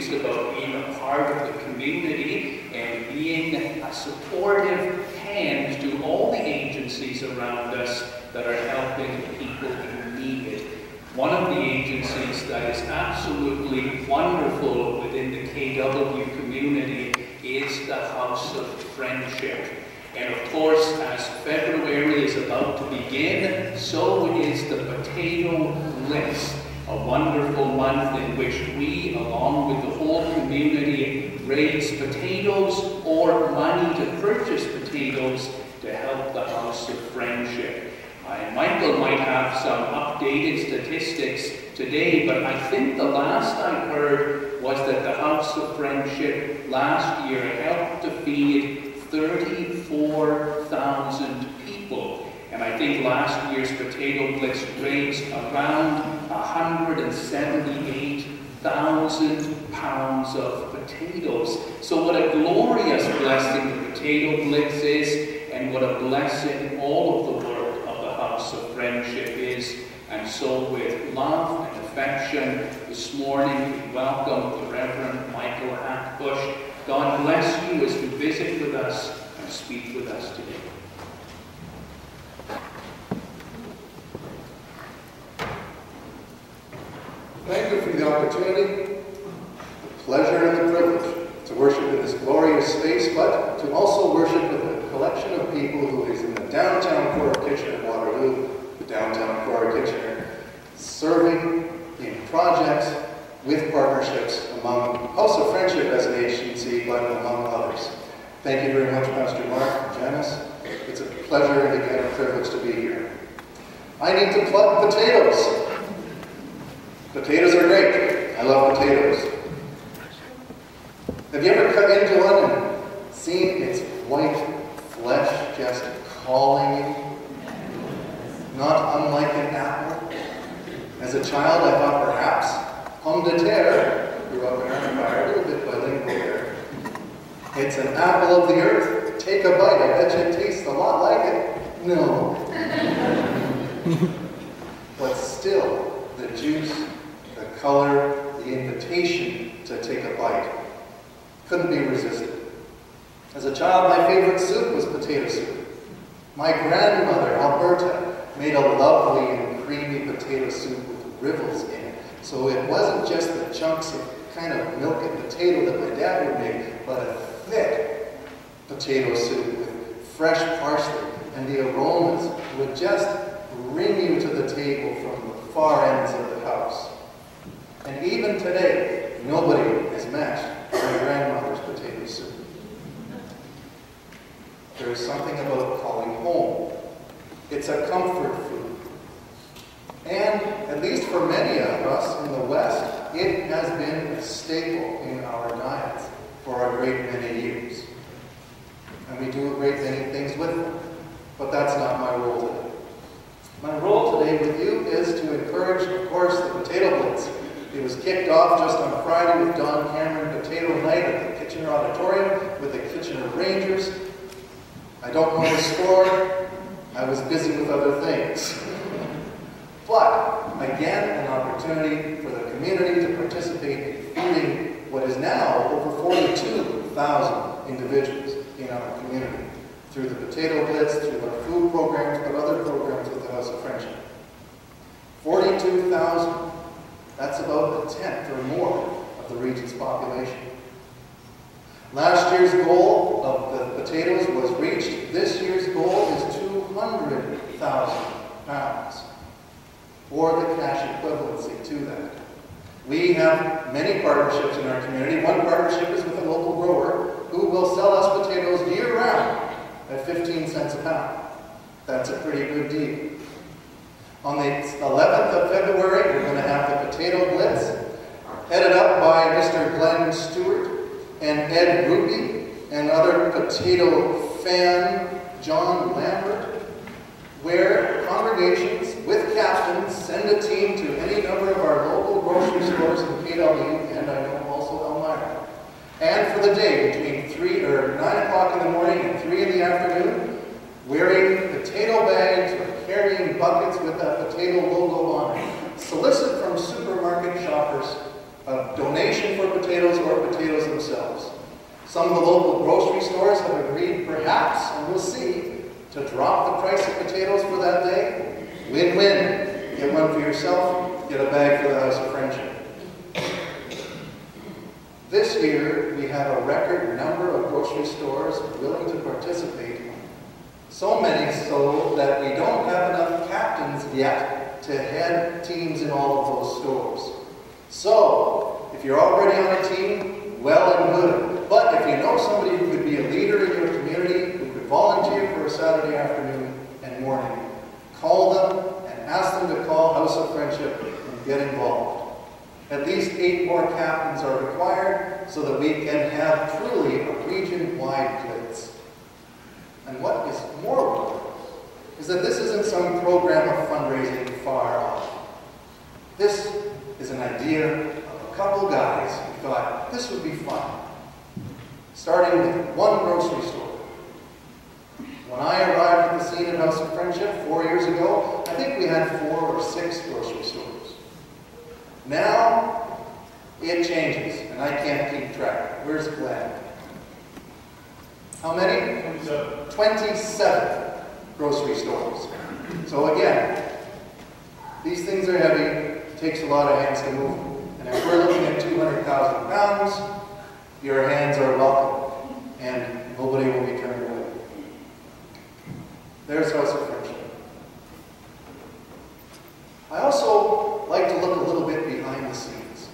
weeks about being a part of the community and being a supportive hand to all the agencies around us that are helping people who need it. One of the agencies that is absolutely wonderful within the KW community is the House of Friendship. And of course, as February is about to begin, so is the Potato Blitz, a wonderful month in which we, along with the whole community, raise potatoes or money to purchase potatoes to help the House of Friendship. And Michael might have some updated statistics today, but I think the last I heard was that the House of Friendship last year helped to feed 34,000 people. And I think last year's Potato Blitz raised around 178,000 pounds of potatoes. So what a glorious blessing the Potato Blitz is, and what a blessing all of the work of the House of Friendship is. And so with love and affection, this morning we welcome the Reverend Michael Hackbusch. God bless you as you visit with us and speak with us today. Thank you for the opportunity, the pleasure and the privilege to worship in this glorious space, but to also worship with a collection of people who is in the downtown core of Kitchener, Waterloo, the downtown core of Kitchener, serving in projects with partnerships among House of Friendship as an agency, but among others. Thank you very much, Pastor Mark and Janice. It's a pleasure and again a privilege to be here. I need to plug potatoes. Potatoes are great. I love potatoes. Have you ever cut into one and seen its white flesh just calling you? Not unlike an apple. As a child, I thought perhaps pomme de terre, grew up in Empire, a little bit bilingual there. It's an apple of the earth. Take a bite. I bet you it tastes a lot like it. No. But still, the juice, the color, the invitation to take a bite couldn't be resisted. As a child, my favorite soup was potato soup. My grandmother, Alberta, made a lovely and creamy potato soup with rivers in it. So it wasn't just the chunks of kind of milk and potato that my dad would make, but a thick potato soup with fresh parsley, and the aromas would just bring you to the table from the far ends of the house. And even today, nobody has matched my grandmother's potato soup. There is something about calling home. It's a comfort food. And, at least for many of us in the West, it has been a staple in our diets for a great many years. And we do a great many things with them. But that's not my role today. My role today with you is to encourage, of course, the Potato Blitz. It was kicked off just on Friday with Don Cameron Potato Night at the Kitchener Auditorium with the Kitchener Rangers. I don't know the score. I was busy with other things. But, again, an opportunity for the community to participate in feeding what is now over 42,000 individuals in our community through the Potato Blitz, through our food programs, but other programs with the House of Friendship. 42,000. That's about a tenth or more of the region's population. Last year's goal of the potatoes was reached. This year's goal is 200,000 pounds, or the cash equivalency to that. We have many partnerships in our community. One partnership is with a local grower who will sell us potatoes year-round at 15 cents a pound. That's a pretty good deal. On the 11th of February, we're going to have the Potato Blitz, headed up by Mr. Glenn Stewart and Ed Ruby, and other potato fan John Lambert, where congregations with captains send a team to any number of our local grocery stores in KW, and I know also Elmira. And for the day, between 9 o'clock in the morning and 3 in the afternoon, wearing potato bags or carrying buckets with that potato logo on it, solicit from supermarket shoppers a donation for potatoes or potatoes themselves. Some of the local grocery stores have agreed, perhaps, and we'll see, to drop the price of potatoes for that day. Win-win. Get one for yourself, get a bag for the House of Friendship. This year, we have a record number of grocery stores willing to participate. So many so that we don't have enough captains yet to head teams in all of those stores. So, if you're already on a team, well and good. But if you know somebody who could be a leader in your community, who could volunteer for a Saturday afternoon and morning, call them and ask them to call House of Friendship and get involved. At least 8 more captains are required so that we can have truly a region-wide blitz. And what is more wonderful is that this isn't some program of fundraising far off. This is an idea of a couple guys who thought this would be fun. Starting with one grocery store. When I arrived at the scene at House of Friendship 4 years ago, I think we had 4 or 6 grocery stores. Now, it changes, and I can't keep track. Where's Glenn? How many? 27. 27 grocery stores. So again, these things are heavy. It takes a lot of hands to move them. And if we're looking at 200,000 pounds, your hands are welcome, and nobody will be turned away. There's House of Friendship. I also like to look a little bit behind the scenes.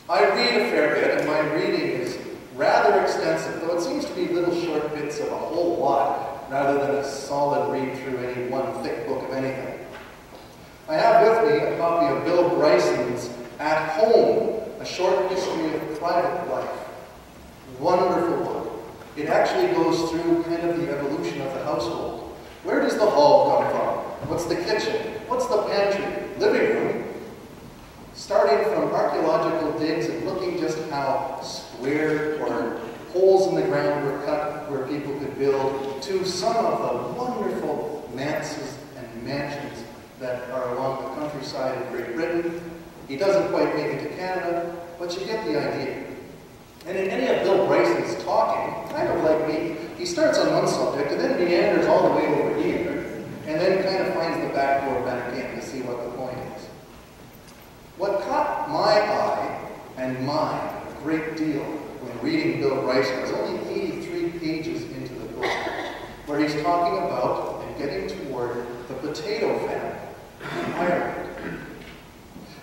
I read a fair bit, and my reading is rather extensive, though it seems to be little short bits of a whole lot, rather than a solid read through any one thick book of anything. I have with me a copy of Bill Bryson's At Home, A Short History of Private Life. Wonderful book. It actually goes through kind of the evolution of the household. Where does the hall come from? What's the kitchen? What's the pantry? Living room? Starting from archaeological digs and looking just how square or holes in the ground were cut where people could build, to some of the wonderful manses and mansions that are along the countryside of Great Britain. He doesn't quite make it to Canada, but you get the idea. And in any of Bill Bryson's talking, kind of like me, he starts on one subject and then meanders all the way over here, and then kind of finds the back door back in to see what the point is. What caught my eye and mine a great deal when reading Bill Bryson was only 83 pages into the book, where he's talking about and getting toward the potato famine in Ireland.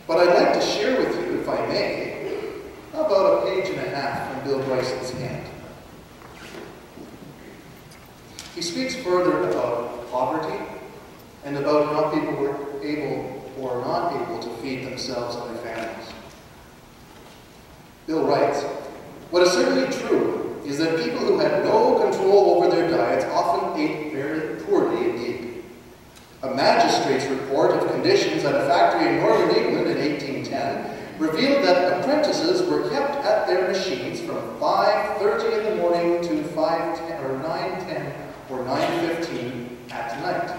But I'd like to share with you, if I may, about a page and a half from Bill Bryson's hand. He speaks further about poverty and about how people were able or not able to feed themselves and their families. Bill writes, "What is certainly true is that people who had no control over their diets often ate very poorly indeed. A magistrate's report of conditions at a factory in northern England in 1810 revealed that apprentices were kept at their machines from 5:30 in the morning to 5:10 or 9:10 or 9:15 at night,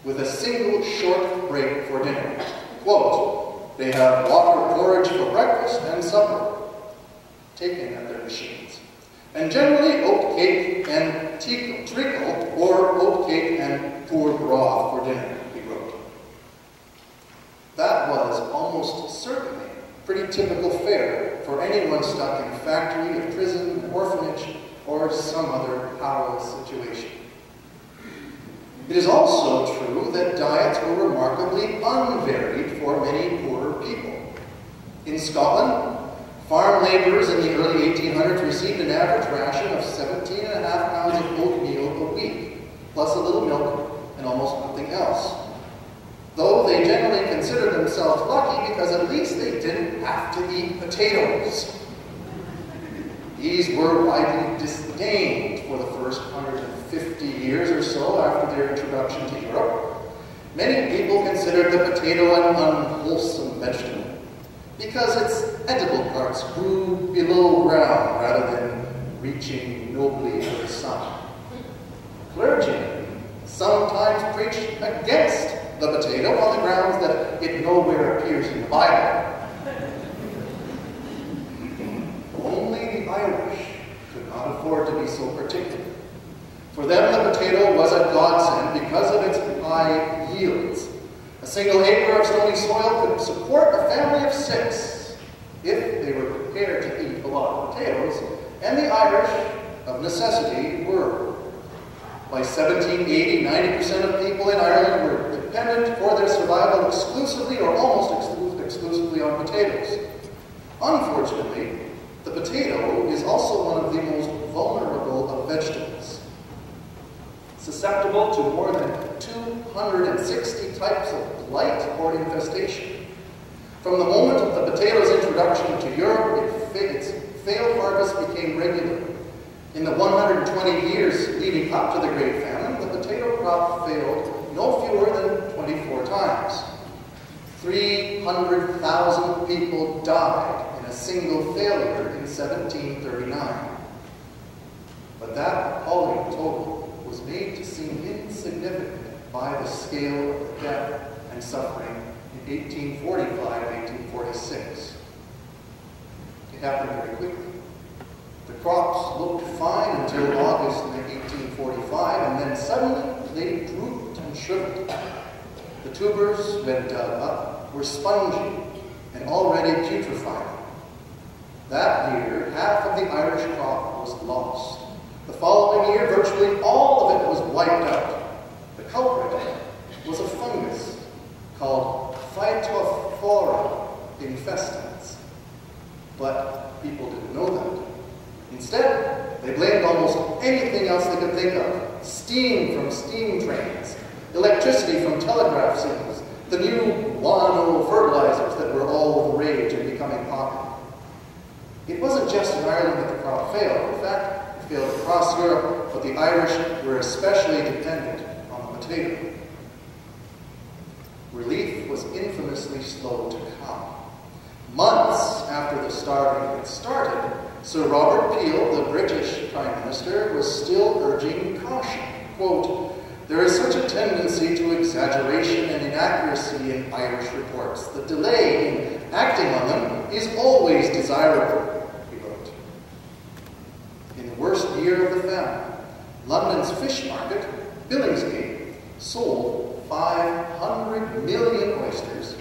with a single short break for dinner. Quote, they have water porridge for breakfast and supper, taken at their machines, and generally oat cake and treacle, or oat cake and poor broth for dinner," he wrote. That was almost certainly pretty typical fare for anyone stuck in a factory, a prison, an orphanage, or some other powerless situation. It is also true that diets were remarkably unvaried for many poorer people. In Scotland, farm laborers in the early 1800s received an average ration of 17.5 pounds of oatmeal a week, plus a little milk and almost nothing else. Though they generally considered themselves lucky because at least they didn't have to eat potatoes. These were widely disdained for the first 150 years or so after their introduction to Europe. Many people considered the potato an unwholesome vegetable because its edible parts grew below ground rather than reaching nobly for the sun. Clergymen sometimes preached against the potato on the grounds that it nowhere appears in the Bible. afford to be so particular. For them, the potato was a godsend because of its high yields. A single acre of stony soil could support a family of 6 if they were prepared to eat a lot of potatoes, and the Irish, of necessity, were. By 1780, 90% of people in Ireland were dependent for their survival exclusively or almost exclusively on potatoes. Unfortunately, the potato is also one of the most vulnerable of vegetables, susceptible to more than 260 types of blight or infestation. From the moment of the potato's introduction to Europe, its failed harvest became regular. In the 120 years leading up to the Great Famine, the potato crop failed no fewer than 24 times. 300,000 people died in a single failure in 1739. But that appalling total was made to seem insignificant by the scale of the death and suffering in 1845-1846. It happened very quickly. The crops looked fine until August 1845, and then suddenly they drooped and shriveled. The tubers, when dug up, were spongy and already putrefying. That year, half of the Irish crop was lost. The following year, virtually all of it was wiped out. The culprit was a fungus called Phytophthora infestans. But people didn't know that. Instead, they blamed almost anything else they could think of. Steam from steam trains, electricity from telegraph signals, the new guano fertilizers that were all the rage and becoming popular. It wasn't just in Ireland that the crop failed. In fact, it failed across Europe, but the Irish were especially dependent on the potato. Relief was infamously slow to come. Months after the starving had started, Sir Robert Peel, the British Prime Minister, was still urging caution. Quote, "There is such a tendency to exaggeration and inaccuracy in Irish reports. The delay in acting on them is always desirable," he wrote. In the worst year of the famine, London's fish market, Billingsgate, sold 500 million oysters,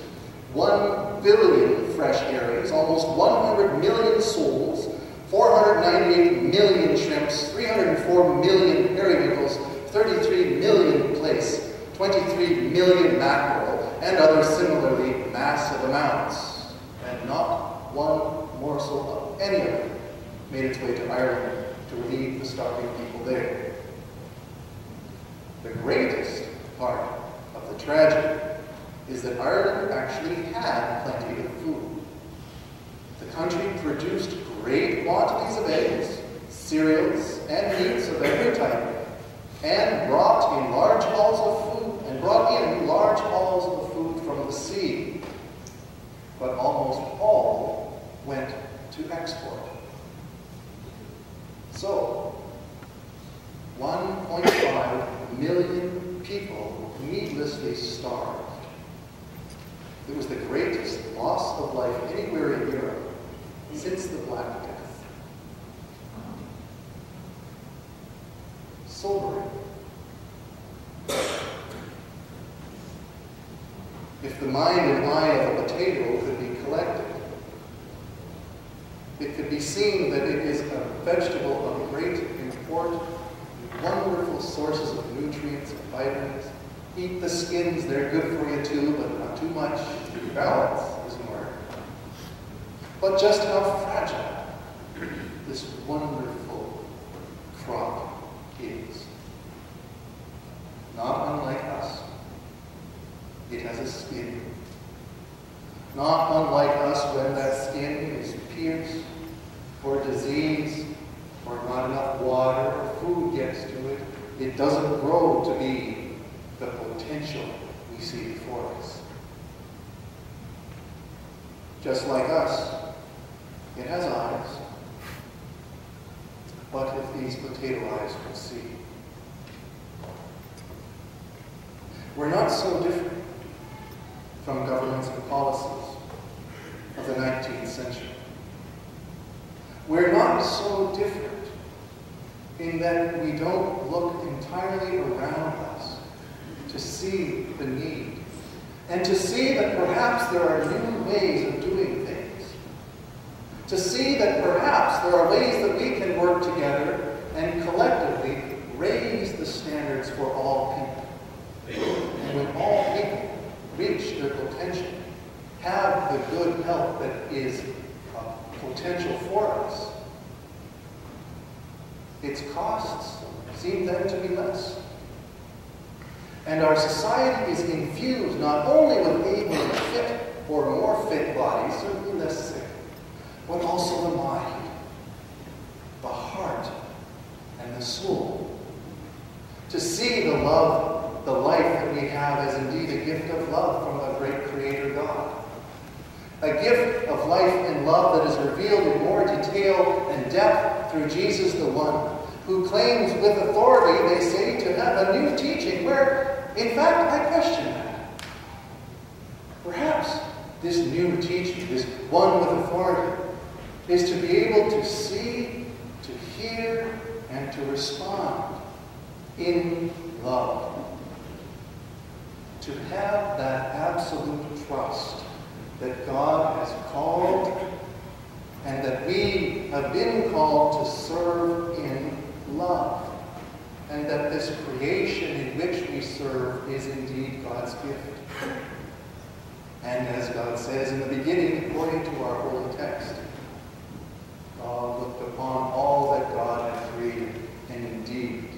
1 billion fresh herrings, almost 100 million soles, 498 million shrimps, 304 million periwinkles, 33 million plaice, 23 million mackerel, and other similarly massive amounts. And not one morsel of any of it made its way to Ireland to relieve the starving people there. The greatest part of the tragedy is that Ireland actually had plenty of food. The country produced great quantities of eggs, cereals, and meats of every type, and brought in large hauls of food from the sea. But almost all went to export. So, 1.5 million people needlessly starved. It was the greatest loss of life anywhere in Europe since the Black Death. Sobering. If the mind and eye of a potato could be collected, it could be seen that it is a vegetable of great import, wonderful sources of nutrients and vitamins. Eat the skins, they're good for you too, but not too much. Balance is in order. But just how fragile this wonderful crop is. Not unlike us, it has a skin. Not unlike us, when that skin is pierced, or disease, or not enough water or food gets to it, it doesn't grow to be the potential we see before us. Just like us, it has eyes. But if these potato eyes could see. We're not so different from governments and policies of the 19th century. We're not so different in that we don't look entirely around us to see the need and to see that perhaps there are new ways of doing things. To see that perhaps there are ways that we can work together and collectively raise the standards for all people. And when all people reach their potential, have the good health that is potential for us, its costs seem then to be less. And our society is infused not only with able and fit or more fit bodies, certainly less sick, but also the mind, the heart, and the soul. To see the love, the life that we have as indeed a gift of love from a great Creator God. A gift of life and love that is revealed in more detail and depth through Jesus the One, who claims with authority, they say, to have a new teaching where, in fact, I question that. Perhaps this new teaching, this one with authority, is to be able to see, to hear, and to respond in love. To have that absolute trust that God has called and that we have been called to serve in love. And that this creation in which we serve is indeed God's gift. And as God says in the beginning, according to our holy text, God looked upon all that God had created, and indeed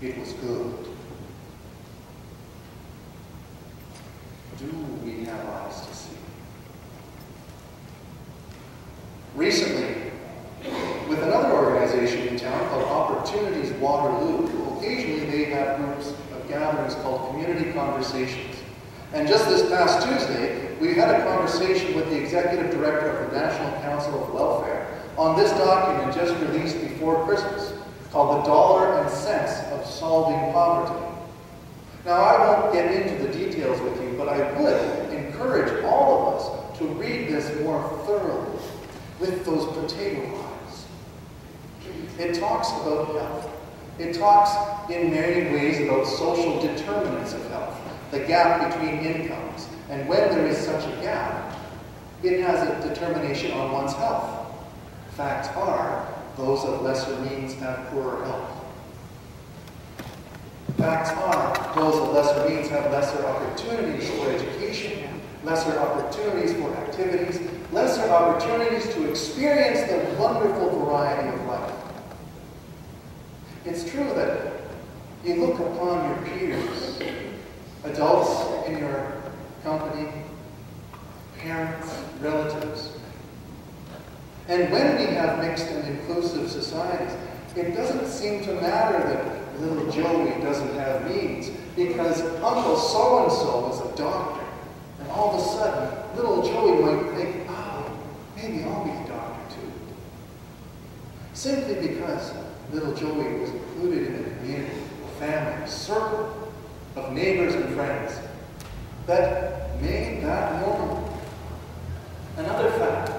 it was good. Do we have eyes to see? Recently, with another organization in town called Opportunities Waterloo, occasionally they have groups of gatherings called Community Conversations. And just this past Tuesday, we had a conversation with the Executive Director of the National Council of Welfare on this document just released before Christmas, called The Dollar and Cents of Solving Poverty. Now, I won't get into the details with you, but I would encourage all of us to read this more thoroughly with those potato eyes. It talks about health. It talks in many ways about social determinants of health, the gap between incomes. And when there is such a gap, it has a determination on one's health. Facts are, those of lesser means have poorer health. Facts are, those of lesser means have lesser opportunities for education, lesser opportunities for activities, lesser opportunities to experience the wonderful variety of life. It's true that you look upon your peers, adults in your company, parents, relatives, and when we have mixed and inclusive societies, it doesn't seem to matter that little Joey doesn't have means, because Uncle so-and-so is a doctor, and all of a sudden, little Joey might think, oh, maybe I'll be a doctor too. Simply because little Joey was included in a community, a family, a circle of neighbors and friends that made that normal. Another fact,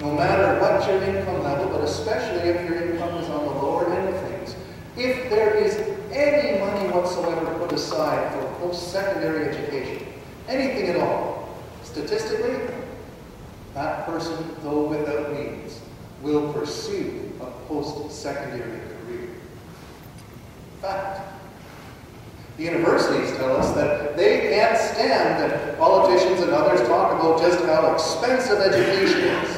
no matter what your income level, but especially if your income is on the lower end of things, if there is any money whatsoever put aside for post-secondary education, anything at all, statistically, that person, though without means, will pursue a post-secondary career. Fact. The universities tell us that they can't stand that politicians and others talk about just how expensive education is.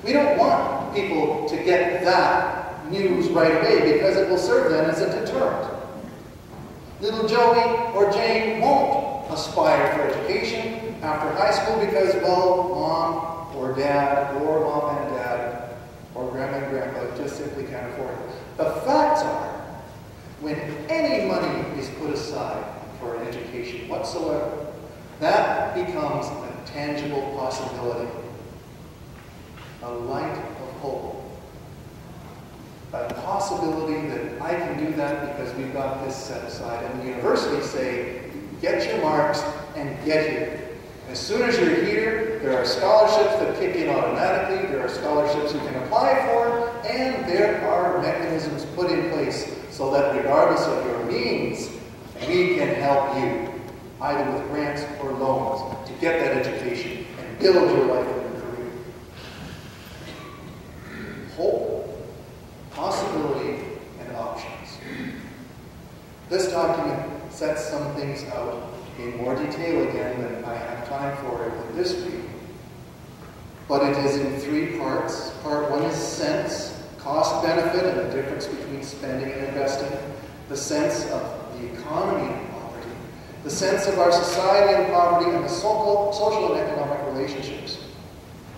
We don't want people to get that news right away because it will serve them as a deterrent. Little Joey or Jane won't aspire for education after high school because, well, mom or dad or mom and dad or grandma and grandpa just simply can't afford it. The facts are, when any money is put aside for an education whatsoever, that becomes a tangible possibility, a light of hope. A possibility that I can do that because we've got this set aside. And the universities say, get your marks and get here. As soon as you're here, there are scholarships that kick in automatically. There are scholarships you can apply for. and there are mechanisms put in place so that regardless of your means, we can help you, either with grants or loans, to get that education and build your life and your career. Hope, possibility, and options. This document sets some things out in more detail again than I have time for it in this week. But it is in 3 parts. Part 1 is sense, cost, benefit, and the difference between spending and investing. The sense of the economy and poverty. The sense of our society and poverty and the social and economic relationships.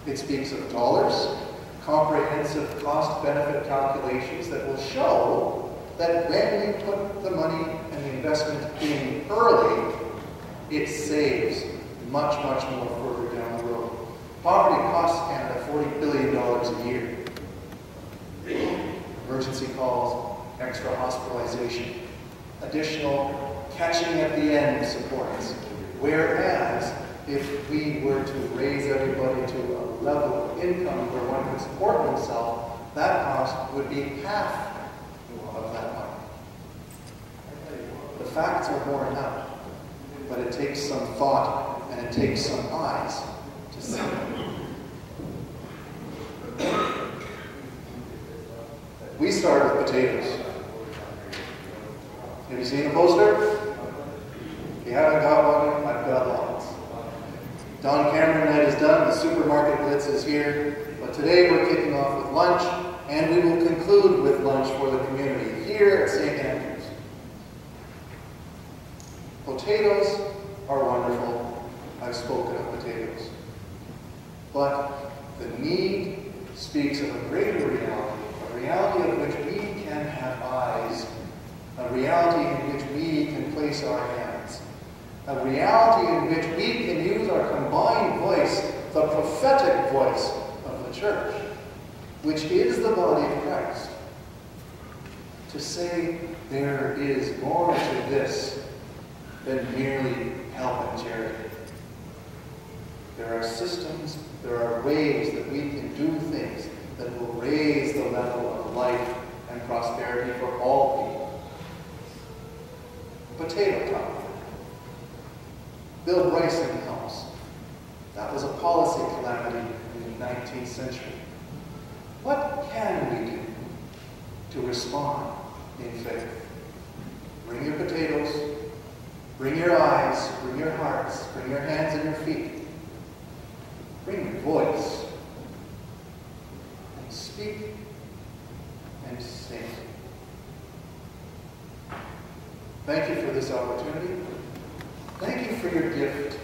It speaks of dollars, comprehensive cost-benefit calculations that will show that when you put the money and the investment in early, it saves much, much more further down the road. Poverty costs Canada $40 billion a year. Emergency calls, extra hospitalization, additional catching at the end supports. Whereas, if we were to raise everybody to a level of income where one could support oneself, that cost would be half of that money. The facts are borne out, but it takes some thought and it takes some eyes to see them. We start with potatoes. Have you seen the poster? If you haven't got one, I've got lots. Don Cameron night is done, the supermarket blitz is here, but today we're kicking off with lunch, and we will conclude with lunch for the community here at St. Andrews. Potatoes are wonderful. I've spoken of potatoes. But the need speaks of a greater reality, a reality of which we can have eyes, a reality in which we can place our hands, a reality in which we can use our combined voice, the prophetic voice of the church, which is the body of Christ, to say there is more to this than merely help and charity. There are systems, there are ways that we can do things that will raise the level of life and prosperity for all people. Potato time. Build rice in the house. That was a policy calamity in the 19th century. What can we do to respond in faith? Bring your potatoes, bring your eyes, bring your hearts, bring your hands and your feet. Bring your voice. And speak and sing. Thank you for this opportunity. Thank you for your gift.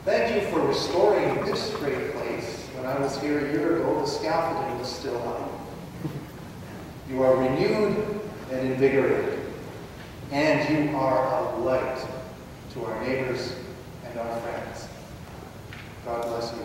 Thank you for restoring this great place. When I was here a year ago, the scaffolding was still up. You are renewed and invigorated. And you are a light to our neighbors and our friends. God bless you.